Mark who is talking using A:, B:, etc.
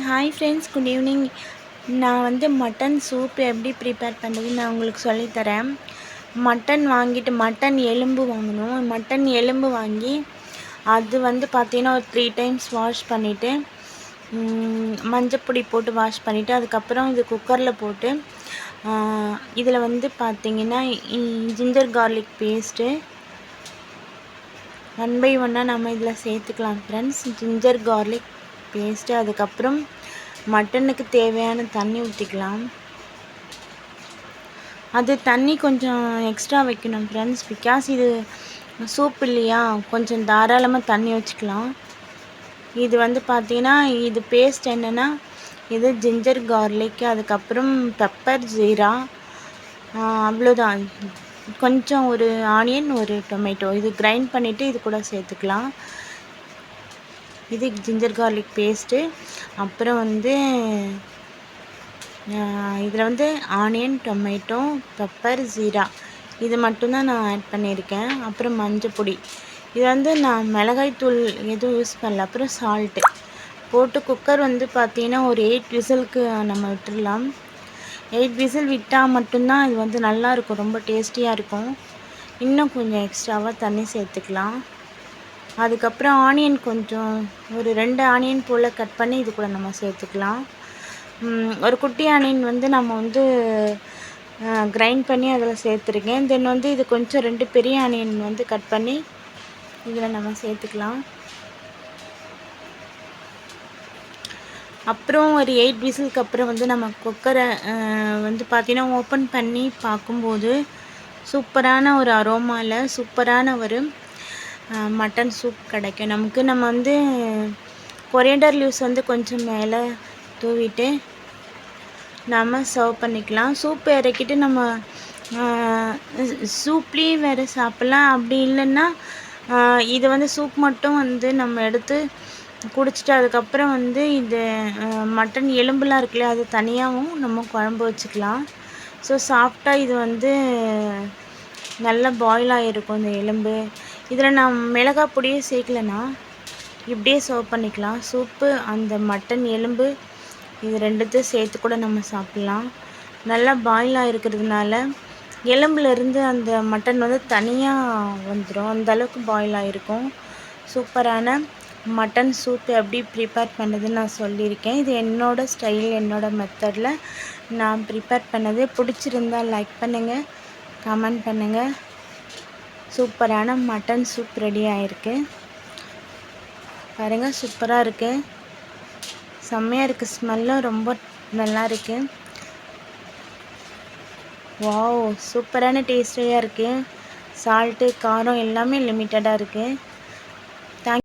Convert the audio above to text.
A: Hi friends, good evening. நான் வந்து mutton soup எப்படி ப்ரிப்பேர் பண்ணுறதுன்னு நான் உங்களுக்கு சொல்லித்தரேன். மட்டன் எலும்பு வாங்கணும். மட்டன் எலும்பு வாங்கி அது வந்து பார்த்தீங்கன்னா ஒரு 3 டைம்ஸ் வாஷ் பண்ணிவிட்டு மஞ்சப்பொடி போட்டு வாஷ் பண்ணிவிட்டு அதுக்கப்புறம் இது குக்கரில் போட்டு இதில் வந்து பார்த்திங்கன்னா ஜிஞ்சர் கார்லிக் பேஸ்ட்டு 1 by 1 நம்ம இதில் சேர்த்துக்கலாம் ஃப்ரெண்ட்ஸ். ஜிஞ்சர் கார்லிக் பேஸ்ட்டு, அதுக்கப்புறம் மட்டனுக்கு தேவையான தண்ணி ஊற்றிக்கலாம். அது தண்ணி கொஞ்சம் எக்ஸ்ட்ரா வைக்கணும் ஃப்ரெண்ட்ஸ், பிகாஸ் இது சூப் இல்லையா, கொஞ்சம் தாராளமாக தண்ணி வச்சுக்கலாம். இது வந்து பார்த்திங்கன்னா இது பேஸ்ட் என்னென்னா இது ஜிஞ்சர் கார்லிக், அதுக்கப்புறம் பெப்பர், ஜீரா, அவ்வளோதான். கொஞ்சம் ஒரு ஆனியன், ஒரு டொமேட்டோ, இது கிரைண்ட் பண்ணிவிட்டு இது கூட சேர்த்துக்கலாம். இது ஜிஞ்சர் கார்லிக் பேஸ்ட்டு. அப்புறம் வந்து இதில் வந்து ஆனியன், டொமேட்டோ, பெப்பர், ஜீரா இது மட்டும்தான் நான் ஆட் பண்ணியிருக்கேன். அப்புறம் மஞ்சப்பொடி, இது வந்து நான் மிளகாய்த்தூள் எதுவும் யூஸ் பண்ணல. அப்புறம் சால்ட்டு போட்டு குக்கர் வந்து பார்த்திங்கன்னா ஒரு 8 விசிலுக்கு நம்ம விட்டுடலாம். 8 விசில் விட்டால் மட்டும்தான் இது வந்து நல்லாயிருக்கும், ரொம்ப டேஸ்டியாக இருக்கும். இன்னும் கொஞ்சம் எக்ஸ்ட்ராவாக தண்ணி சேர்த்துக்கலாம். அதுக்கப்புறம் ஆனியன் கொஞ்சம் ஒரு 2 ஆனியன் போல் கட் பண்ணி இது கூட நம்ம சேர்த்துக்கலாம். ஒரு குட்டி ஆனியன் வந்து நம்ம வந்து கிரைண்ட் பண்ணி அதில் சேர்த்துருக்கேன். தென் வந்து இது கொஞ்சம் 2 பெரிய ஆனியன் வந்து கட் பண்ணி இதில் நம்ம சேர்த்துக்கலாம். அப்புறம் ஒரு 8 விசிலுக்கு அப்புறம் வந்து நம்ம குக்கரை வந்து பார்த்திங்கன்னா ஓப்பன் பண்ணி பார்க்கும்போது சூப்பரான ஒரு அரோமாவில் சூப்பரான ஒரு மட்டன் சூப் கிடைக்கும் நமக்கு. நம்ம வந்து கொரியண்டர் லீவ்ஸ் வந்து கொஞ்சம் மேலே தூவிட்டு நம்ம சர்வ் பண்ணிக்கலாம். சூப் இறக்கிட்டு நம்ம சூப்லேயும் வேறு சாப்பிட்லாம். அப்படி இல்லைன்னா இது வந்து சூப் மட்டும் வந்து நம்ம எடுத்து குடிச்சிட்டு அதுக்கப்புறம் வந்து இது மட்டன் எலும்புலாம் இருக்குல்லையா, அது தனியாகவும் நம்ம குழம்பு வச்சுக்கலாம். ஸோ சாஃப்டாக இது வந்து நல்லா பாயில் ஆகிருக்கும் இந்த எலும்பு. இதில் நான் மிளகாய் பொடியே சேர்க்கலைன்னா இப்படியே சர்வ் பண்ணிக்கலாம். சூப்பு, அந்த மட்டன் எலும்பு, இது ரெண்டுத்தையும் சேர்த்து கூட நம்ம சாப்பிட்லாம். நல்லா பாயில் ஆகிருக்கிறதுனால எலும்புலேருந்து அந்த மட்டன் வந்து தனியாக வந்துடும், அந்தளவுக்கு பாயில் ஆகிருக்கும். சூப்பரான மட்டன் சூப் எப்படி ப்ரிப்பேர் பண்ணுறதுன்னு நான் சொல்லியிருக்கேன். இது என்னோடய ஸ்டைல், என்னோடய மெத்தடில் நான் ப்ரிப்பேர் பண்ணது. பிடிச்சிருந்தால் லைக் பண்ணுங்கள், கமெண்ட் பண்ணுங்கள். சூப்பரான மட்டன் சூப் ரெடி ஆகிருக்கு பாருங்கள், சூப்பராக இருக்குது, செம்மையாக இருக்குது, ஸ்மெல்லும் ரொம்ப நல்லா இருக்குது. வாவ், சூப்பரான டேஸ்டியாக இருக்குது. சால்ட்டு, காரம் எல்லாமே லிமிட்டடாக இருக்குது.